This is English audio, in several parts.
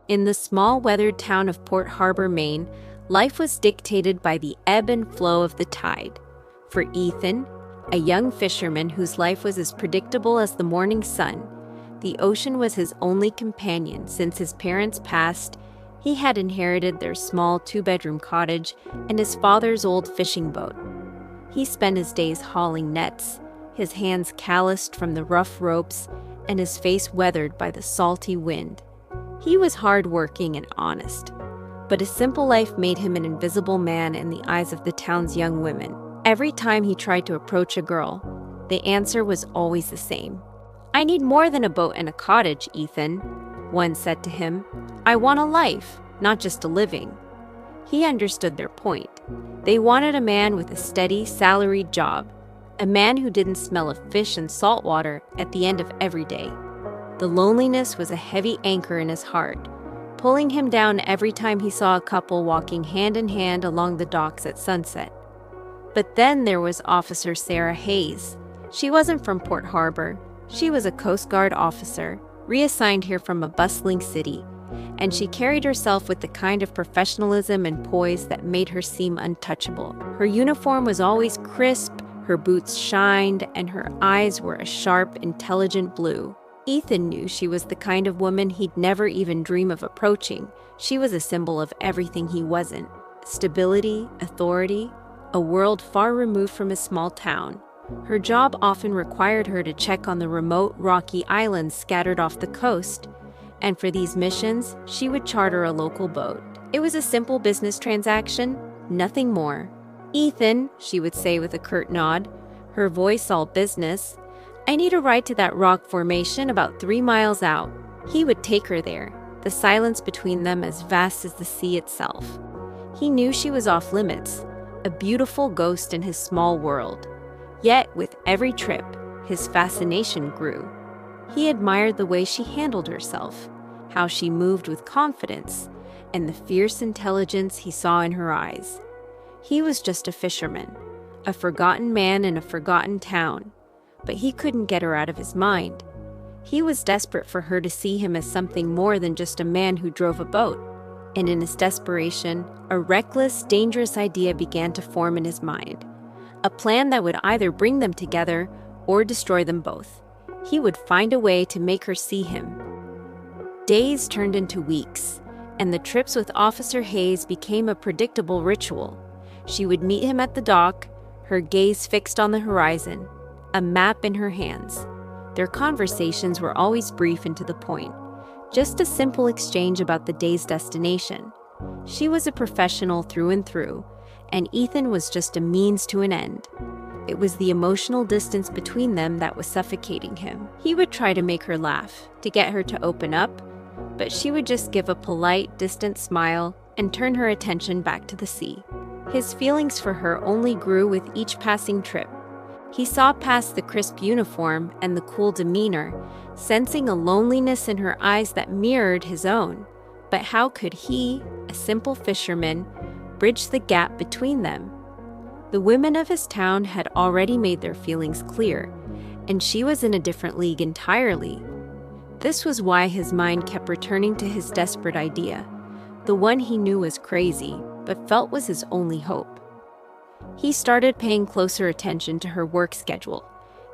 In the small weathered town of Port Harbor, Maine, life was dictated by the ebb and flow of the tide. For Ethan, a young fisherman whose life was as predictable as the morning sun, the ocean was his only companion. Since his parents passed, he had inherited their small two-bedroom cottage and his father's old fishing boat. He spent his days hauling nets, his hands calloused from the rough ropes and his face weathered by the salty wind. He was hard-working and honest, but his simple life made him an invisible man in the eyes of the town's young women. Every time he tried to approach a girl, the answer was always the same. "I need more than a boat and a cottage, Ethan," one said to him. "I want a life, not just a living." He understood their point. They wanted a man with a steady, salaried job, a man who didn't smell of fish and salt water at the end of every day. The loneliness was a heavy anchor in his heart, pulling him down every time he saw a couple walking hand in hand along the docks at sunset. But then there was Officer Sarah Hayes. She wasn't from Port Harbor. She was a Coast Guard officer, reassigned here from a bustling city, and she carried herself with the kind of professionalism and poise that made her seem untouchable. Her uniform was always crisp, her boots shined, and her eyes were a sharp, intelligent blue. Ethan knew she was the kind of woman he'd never even dream of approaching. She was a symbol of everything he wasn't: stability, authority, a world far removed from his small town. Her job often required her to check on the remote, rocky islands scattered off the coast, and for these missions, she would charter a local boat. It was a simple business transaction, nothing more. "Ethan," she would say with a curt nod, her voice all business, "I need a ride to that rock formation about 3 miles out." He would take her there, the silence between them as vast as the sea itself. He knew she was off limits, a beautiful ghost in his small world. Yet, with every trip, his fascination grew. He admired the way she handled herself, how she moved with confidence, and the fierce intelligence he saw in her eyes. He was just a fisherman, a forgotten man in a forgotten town, but he couldn't get her out of his mind. He was desperate for her to see him as something more than just a man who drove a boat. And in his desperation, a reckless, dangerous idea began to form in his mind. A plan that would either bring them together or destroy them both. He would find a way to make her see him. Days turned into weeks, and the trips with Officer Hayes became a predictable ritual. She would meet him at the dock, her gaze fixed on the horizon, a map in her hands. Their conversations were always brief and to the point, just a simple exchange about the day's destination. She was a professional through and through, and Ethan was just a means to an end. It was the emotional distance between them that was suffocating him. He would try to make her laugh, to get her to open up, but she would just give a polite, distant smile and turn her attention back to the sea. His feelings for her only grew with each passing trip. He saw past the crisp uniform and the cool demeanor, sensing a loneliness in her eyes that mirrored his own. But how could he, a simple fisherman, bridge the gap between them? The women of his town had already made their feelings clear, and she was in a different league entirely. This was why his mind kept returning to his desperate idea, the one he knew was crazy, but felt was his only hope. He started paying closer attention to her work schedule.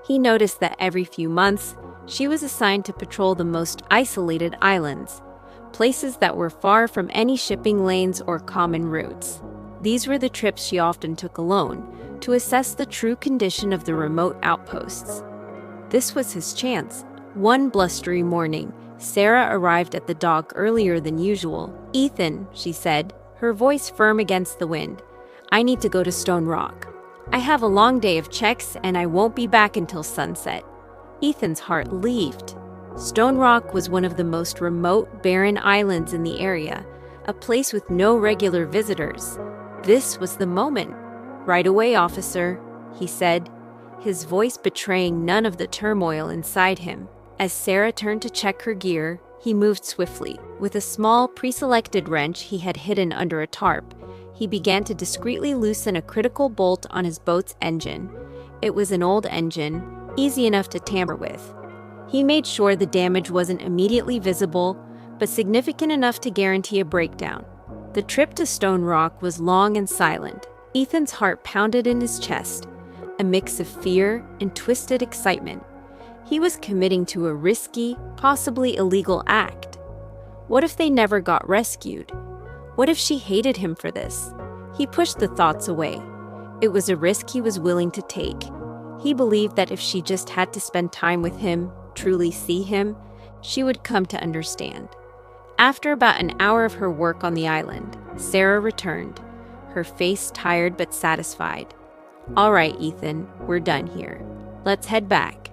He noticed that every few months, she was assigned to patrol the most isolated islands, places that were far from any shipping lanes or common routes. These were the trips she often took alone, to assess the true condition of the remote outposts. This was his chance. One blustery morning, Sarah arrived at the dock earlier than usual. "Ethan," she said, her voice firm against the wind, "I need to go to Stone Rock. I have a long day of checks and I won't be back until sunset." Ethan's heart leaped. Stone Rock was one of the most remote, barren islands in the area, a place with no regular visitors. This was the moment. "Right away, officer," he said, his voice betraying none of the turmoil inside him. As Sarah turned to check her gear, he moved swiftly. With a small, pre-selected wrench he had hidden under a tarp, he began to discreetly loosen a critical bolt on his boat's engine. It was an old engine, easy enough to tamper with. He made sure the damage wasn't immediately visible, but significant enough to guarantee a breakdown. The trip to Stone Rock was long and silent. Ethan's heart pounded in his chest, a mix of fear and twisted excitement. He was committing to a risky, possibly illegal act. What if they never got rescued? What if she hated him for this? He pushed the thoughts away. It was a risk he was willing to take. He believed that if she just had to spend time with him, truly see him, she would come to understand. After about an hour of her work on the island, Sarah returned, her face tired but satisfied. "All right, Ethan, we're done here. Let's head back."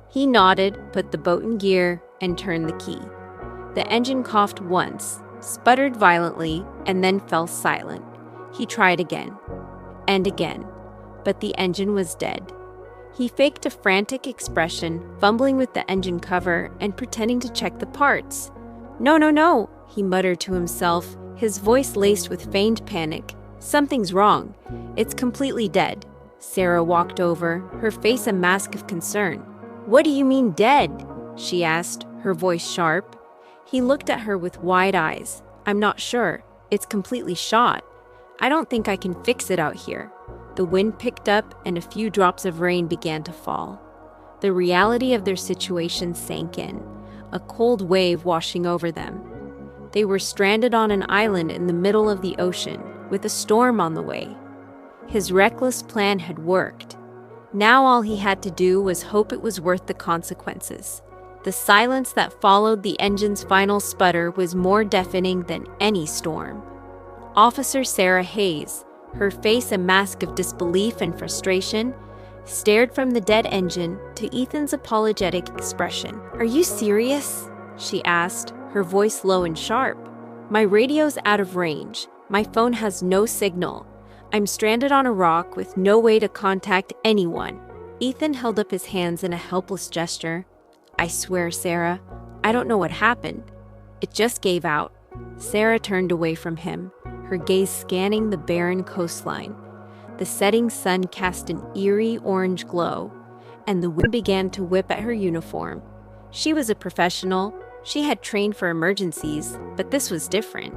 He nodded, put the boat in gear, and turned the key. The engine coughed once, sputtered violently, and then fell silent. He tried again, and again, but the engine was dead. He faked a frantic expression, fumbling with the engine cover and pretending to check the parts. "No, no, no," he muttered to himself, his voice laced with feigned panic. "Something's wrong. It's completely dead." Sarah walked over, her face a mask of concern. "What do you mean dead?" she asked, her voice sharp. He looked at her with wide eyes. "I'm not sure. It's completely shot. I don't think I can fix it out here." The wind picked up and a few drops of rain began to fall. The reality of their situation sank in, a cold wave washing over them. They were stranded on an island in the middle of the ocean, with a storm on the way. His reckless plan had worked. Now all he had to do was hope it was worth the consequences. The silence that followed the engine's final sputter was more deafening than any storm. Officer Sarah Hayes, her face a mask of disbelief and frustration, stared from the dead engine to Ethan's apologetic expression. "Are you serious?" she asked, her voice low and sharp. "My radio's out of range. My phone has no signal. I'm stranded on a rock with no way to contact anyone." Ethan held up his hands in a helpless gesture. "I swear, Sarah, I don't know what happened. It just gave out." Sarah turned away from him, her gaze scanning the barren coastline. The setting sun cast an eerie orange glow, and the wind began to whip at her uniform. She was a professional. She had trained for emergencies, but this was different.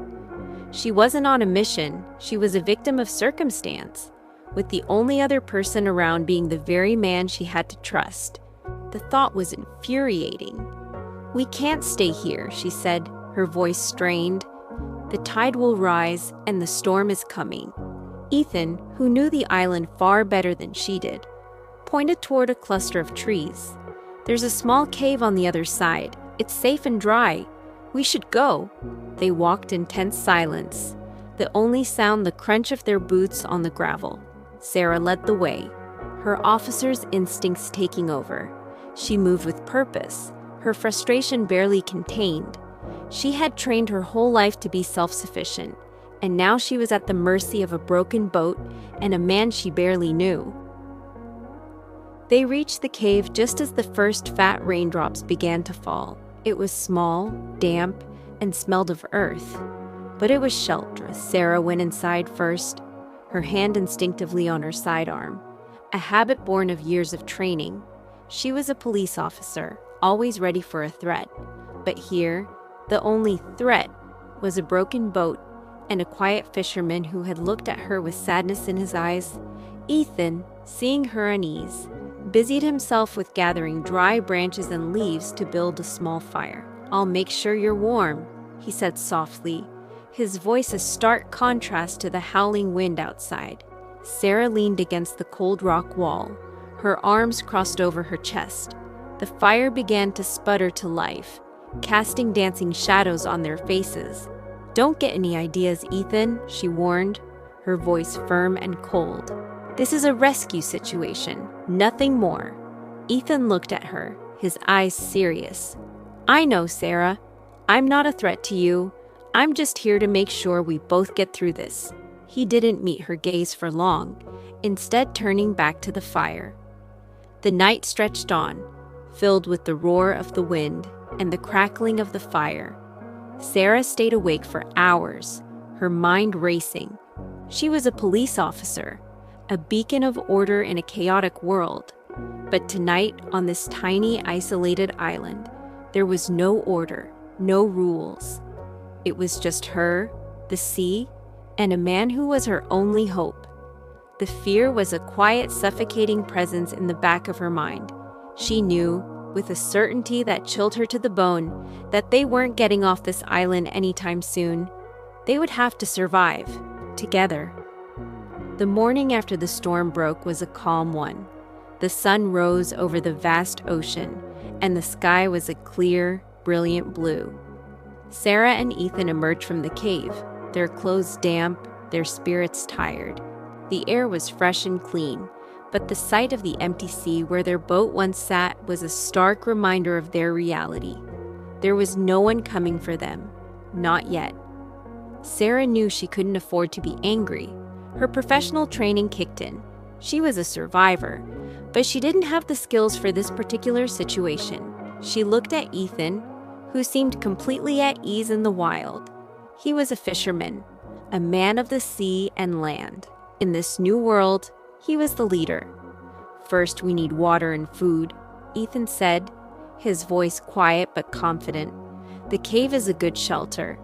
She wasn't on a mission. She was a victim of circumstance, with the only other person around being the very man she had to trust. The thought was infuriating. "We can't stay here," she said, her voice strained. "The tide will rise, and the storm is coming." Ethan, who knew the island far better than she did, pointed toward a cluster of trees. "There's a small cave on the other side. It's safe and dry. We should go." They walked in tense silence, the only sound the crunch of their boots on the gravel. Sarah led the way, her officer's instincts taking over. She moved with purpose, her frustration barely contained. She had trained her whole life to be self-sufficient, and now she was at the mercy of a broken boat and a man she barely knew. They reached the cave just as the first fat raindrops began to fall. It was small, damp, and smelled of earth, but it was sheltered. Sarah went inside first, her hand instinctively on her sidearm, a habit born of years of training. She was a police officer, always ready for a threat, but here, the only threat was a broken boat and a quiet fisherman who had looked at her with sadness in his eyes. Ethan, seeing her unease, busied himself with gathering dry branches and leaves to build a small fire. "I'll make sure you're warm," he said softly, his voice a stark contrast to the howling wind outside. Sarah leaned against the cold rock wall, her arms crossed over her chest. The fire began to sputter to life, casting dancing shadows on their faces. "Don't get any ideas, Ethan," she warned, her voice firm and cold. "This is a rescue situation, nothing more." Ethan looked at her, his eyes serious. "I know, Sarah. I'm not a threat to you. I'm just here to make sure we both get through this." He didn't meet her gaze for long, instead turning back to the fire. The night stretched on, filled with the roar of the wind and the crackling of the fire. Sarah stayed awake for hours, her mind racing. She was a police officer, a beacon of order in a chaotic world. But tonight, on this tiny, isolated island, there was no order, no rules. It was just her, the sea, and a man who was her only hope. The fear was a quiet, suffocating presence in the back of her mind. She knew, with a certainty that chilled her to the bone, that they weren't getting off this island anytime soon. They would have to survive, together. The morning after the storm broke was a calm one. The sun rose over the vast ocean, and the sky was a clear, brilliant blue. Sarah and Ethan emerged from the cave, their clothes damp, their spirits tired. The air was fresh and clean, but the sight of the empty sea where their boat once sat was a stark reminder of their reality. There was no one coming for them, not yet. Sarah knew she couldn't afford to be angry. Her professional training kicked in. She was a survivor, but she didn't have the skills for this particular situation. She looked at Ethan, who seemed completely at ease in the wild. He was a fisherman, a man of the sea and land. In this new world, he was the leader. "First, we need water and food," Ethan said, his voice quiet but confident. "The cave is a good shelter,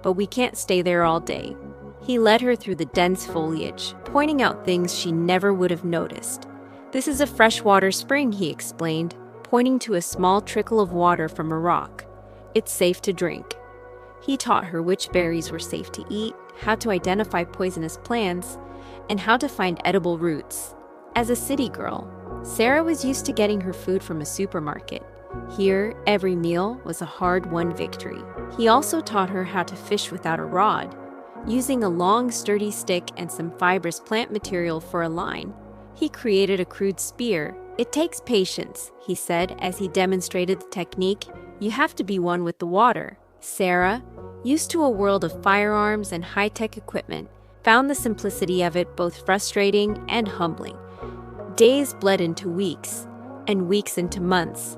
but we can't stay there all day." He led her through the dense foliage, pointing out things she never would have noticed. "This is a freshwater spring," he explained, pointing to a small trickle of water from a rock. "It's safe to drink." He taught her which berries were safe to eat, how to identify poisonous plants, and how to find edible roots. As a city girl, Sarah was used to getting her food from a supermarket. Here, every meal was a hard-won victory. He also taught her how to fish without a rod, using a long, sturdy stick and some fibrous plant material for a line. He created a crude spear. "It takes patience," he said as he demonstrated the technique. "You have to be one with the water." Sarah, used to a world of firearms and high-tech equipment, found the simplicity of it both frustrating and humbling. Days bled into weeks, and weeks into months.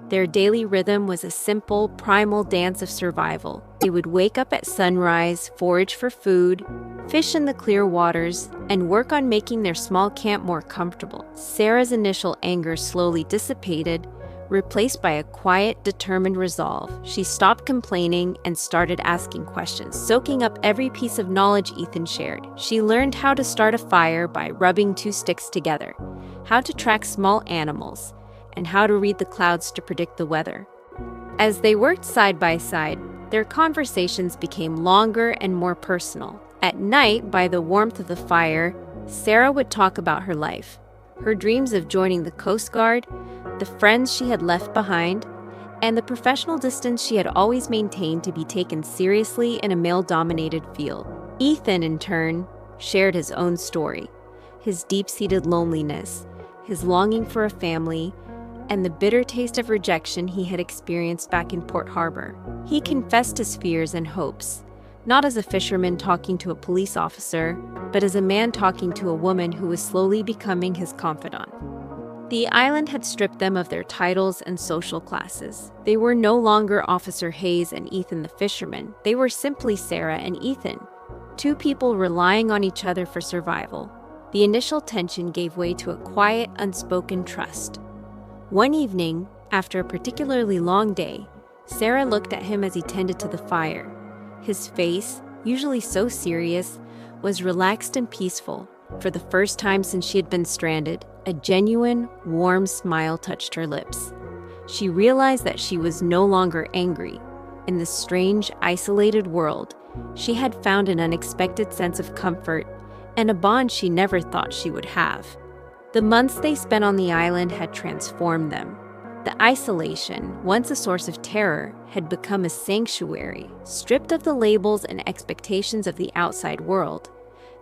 Their daily rhythm was a simple, primal dance of survival. They would wake up at sunrise, forage for food, fish in the clear waters, and work on making their small camp more comfortable. Sarah's initial anger slowly dissipated, replaced by a quiet, determined resolve. She stopped complaining and started asking questions, soaking up every piece of knowledge Ethan shared. She learned how to start a fire by rubbing two sticks together, how to track small animals, and how to read the clouds to predict the weather. As they worked side by side, their conversations became longer and more personal. At night, by the warmth of the fire, Sarah would talk about her life, her dreams of joining the Coast Guard, the friends she had left behind, and the professional distance she had always maintained to be taken seriously in a male-dominated field. Ethan, in turn, shared his own story, his deep-seated loneliness, his longing for a family, and the bitter taste of rejection he had experienced back in Port Harbor. He confessed his fears and hopes, not as a fisherman talking to a police officer, but as a man talking to a woman who was slowly becoming his confidant. The island had stripped them of their titles and social classes. They were no longer Officer Hayes and Ethan the fisherman. They were simply Sarah and Ethan, two people relying on each other for survival. The initial tension gave way to a quiet, unspoken trust. One evening, after a particularly long day, Sarah looked at him as he tended to the fire. His face, usually so serious, was relaxed and peaceful. For the first time since she had been stranded, a genuine, warm smile touched her lips. She realized that she was no longer angry. In this strange, isolated world, she had found an unexpected sense of comfort and a bond she never thought she would have. The months they spent on the island had transformed them. The isolation, once a source of terror, had become a sanctuary, stripped of the labels and expectations of the outside world.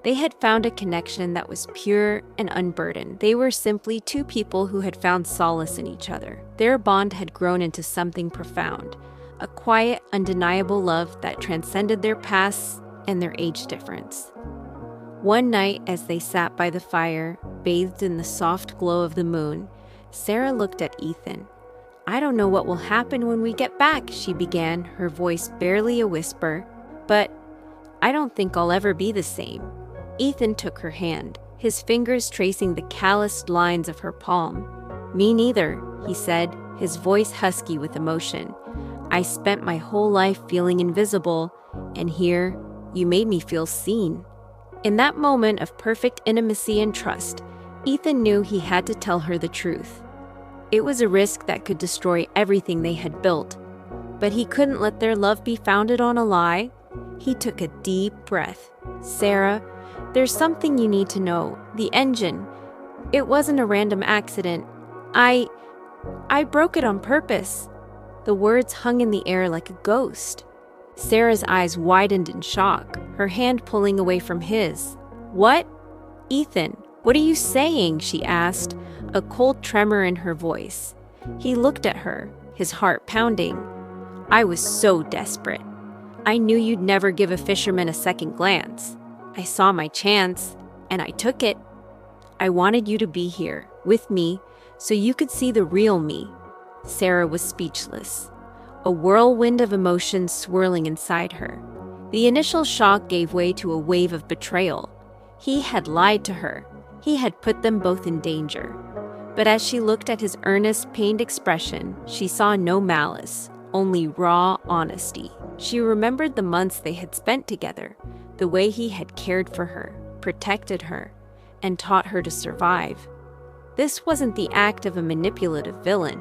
They had found a connection that was pure and unburdened. They were simply two people who had found solace in each other. Their bond had grown into something profound, a quiet, undeniable love that transcended their pasts and their age difference. One night, as they sat by the fire, bathed in the soft glow of the moon, Sarah looked at Ethan. "I don't know what will happen when we get back," she began, her voice barely a whisper, "but I don't think I'll ever be the same." Ethan took her hand, his fingers tracing the calloused lines of her palm. "Me neither," he said, his voice husky with emotion. I spent my whole life feeling invisible, and here, you made me feel seen." In that moment of perfect intimacy and trust, Ethan knew he had to tell her the truth. It was a risk that could destroy everything they had built, but he couldn't let their love be founded on a lie. He took a deep breath. "Sarah, there's something you need to know. The engine. It wasn't a random accident. I broke it on purpose." The words hung in the air like a ghost. Sarah's eyes widened in shock, her hand pulling away from his. "What? Ethan, what are you saying?" she asked, a cold tremor in her voice. He looked at her, his heart pounding. "I was so desperate. I knew you'd never give a fisherman a second glance. I saw my chance, and I took it. I wanted you to be here, with me, so you could see the real me." Sarah was speechless, a whirlwind of emotions swirling inside her. The initial shock gave way to a wave of betrayal. He had lied to her. He had put them both in danger. But as she looked at his earnest, pained expression, she saw no malice, only raw honesty. She remembered the months they had spent together, the way he had cared for her, protected her, and taught her to survive. This wasn't the act of a manipulative villain.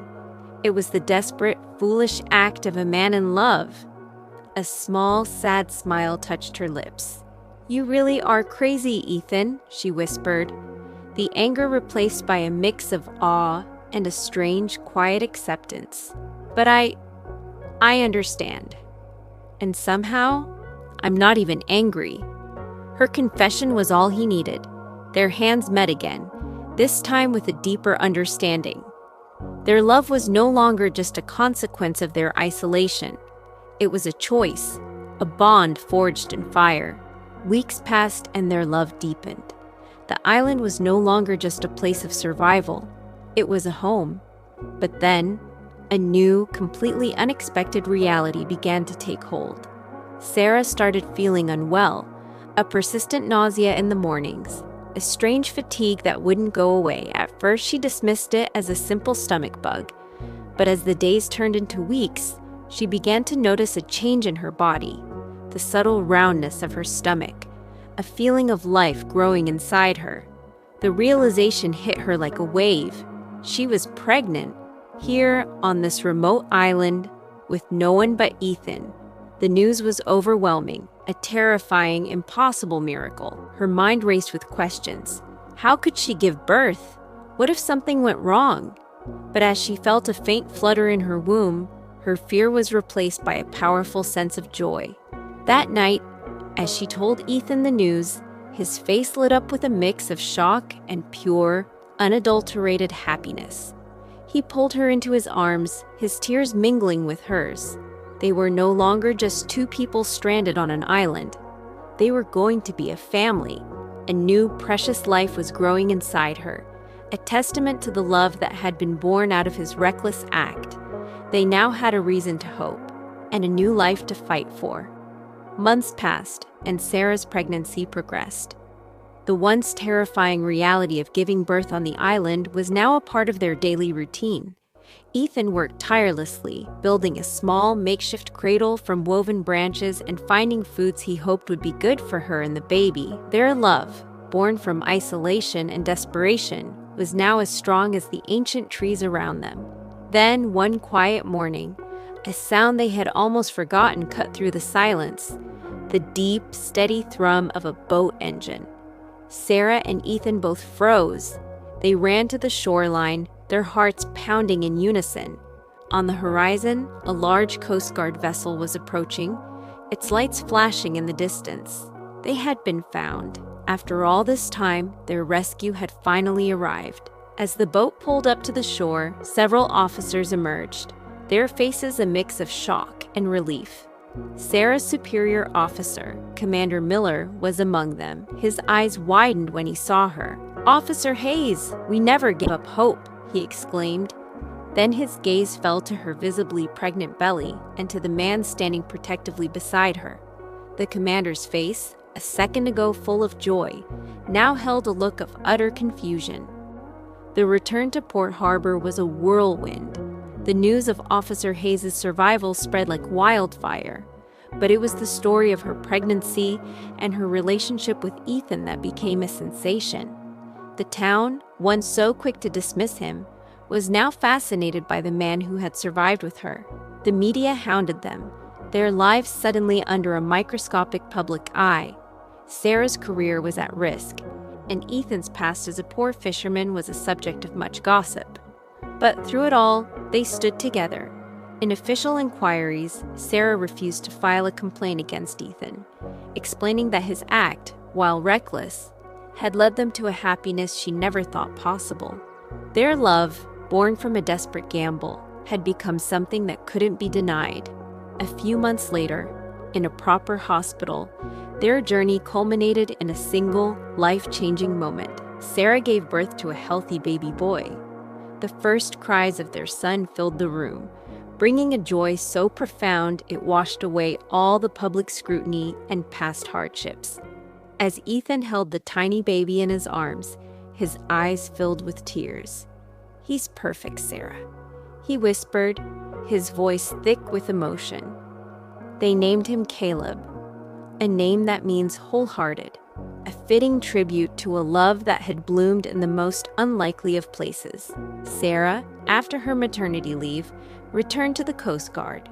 It was the desperate, foolish act of a man in love. A small, sad smile touched her lips. "You really are crazy, Ethan," she whispered, the anger replaced by a mix of awe and a strange, quiet acceptance. "But I understand. And somehow, I'm not even angry." Her confession was all he needed. Their hands met again, this time with a deeper understanding. Their love was no longer just a consequence of their isolation. It was a choice, a bond forged in fire. Weeks passed and their love deepened. The island was no longer just a place of survival. It was a home. But then, a new, completely unexpected reality began to take hold. Sarah started feeling unwell, a persistent nausea in the mornings, a strange fatigue that wouldn't go away. At first, she dismissed it as a simple stomach bug, but as the days turned into weeks, she began to notice a change in her body, the subtle roundness of her stomach, a feeling of life growing inside her. The realization hit her like a wave. She was pregnant, here on this remote island, with no one but Ethan. The news was overwhelming, a terrifying, impossible miracle. Her mind raced with questions. How could she give birth? What if something went wrong? But as she felt a faint flutter in her womb, her fear was replaced by a powerful sense of joy. That night, as she told Ethan the news, his face lit up with a mix of shock and pure, unadulterated happiness. He pulled her into his arms, his tears mingling with hers. They were no longer just two people stranded on an island. They were going to be a family. A new, precious life was growing inside her, a testament to the love that had been born out of his reckless act. They now had a reason to hope, and a new life to fight for. Months passed, and Sarah's pregnancy progressed. The once terrifying reality of giving birth on the island was now a part of their daily routine. Ethan worked tirelessly, building a small, makeshift cradle from woven branches and finding foods he hoped would be good for her and the baby. Their love, born from isolation and desperation, was now as strong as the ancient trees around them. Then, one quiet morning, a sound they had almost forgotten cut through the silence, the deep, steady thrum of a boat engine. Sarah and Ethan both froze. They ran to the shoreline, their hearts pounding in unison. On the horizon, a large Coast Guard vessel was approaching, its lights flashing in the distance. They had been found. After all this time, their rescue had finally arrived. As the boat pulled up to the shore, several officers emerged, their faces a mix of shock and relief. Sarah's superior officer, Commander Miller, was among them. His eyes widened when he saw her. "Officer Hayes, we never give up hope," he exclaimed. Then his gaze fell to her visibly pregnant belly and to the man standing protectively beside her. The commander's face, a second ago full of joy, now held a look of utter confusion. The return to Port Harbor was a whirlwind. The news of Officer Hayes' survival spread like wildfire, but it was the story of her pregnancy and her relationship with Ethan that became a sensation. The town, once so quick to dismiss him, was now fascinated by the man who had survived with her. The media hounded them, their lives suddenly under a microscopic public eye. Sarah's career was at risk, and Ethan's past as a poor fisherman was a subject of much gossip. But through it all, they stood together. In official inquiries, Sarah refused to file a complaint against Ethan, explaining that his act, while reckless, had led them to a happiness she never thought possible. Their love, born from a desperate gamble, had become something that couldn't be denied. A few months later, in a proper hospital, their journey culminated in a single, life-changing moment. Sarah gave birth to a healthy baby boy. The first cries of their son filled the room, bringing a joy so profound it washed away all the public scrutiny and past hardships. As Ethan held the tiny baby in his arms, his eyes filled with tears. "He's perfect, Sarah," he whispered, his voice thick with emotion. They named him Caleb, a name that means wholehearted, a fitting tribute to a love that had bloomed in the most unlikely of places. Sarah, after her maternity leave, returned to the Coast Guard.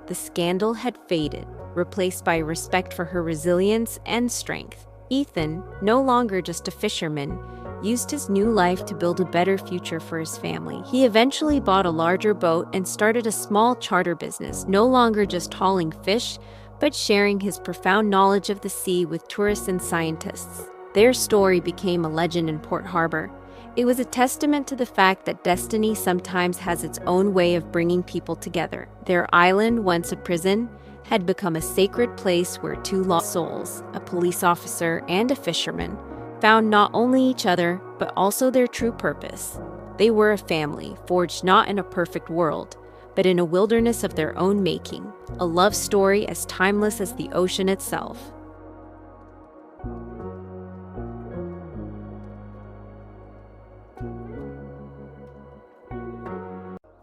The scandal had faded, replaced by respect for her resilience and strength. Ethan, no longer just a fisherman, used his new life to build a better future for his family. He eventually bought a larger boat and started a small charter business, no longer just hauling fish, but sharing his profound knowledge of the sea with tourists and scientists. Their story became a legend in Port Harbor. It was a testament to the fact that destiny sometimes has its own way of bringing people together. Their island, once a prison, had become a sacred place where two lost souls, a police officer and a fisherman, found not only each other, but also their true purpose. They were a family, forged not in a perfect world, but in a wilderness of their own making, a love story as timeless as the ocean itself.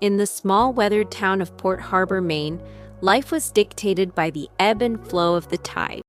In the small weathered town of Port Harbor, Maine, life was dictated by the ebb and flow of the tide.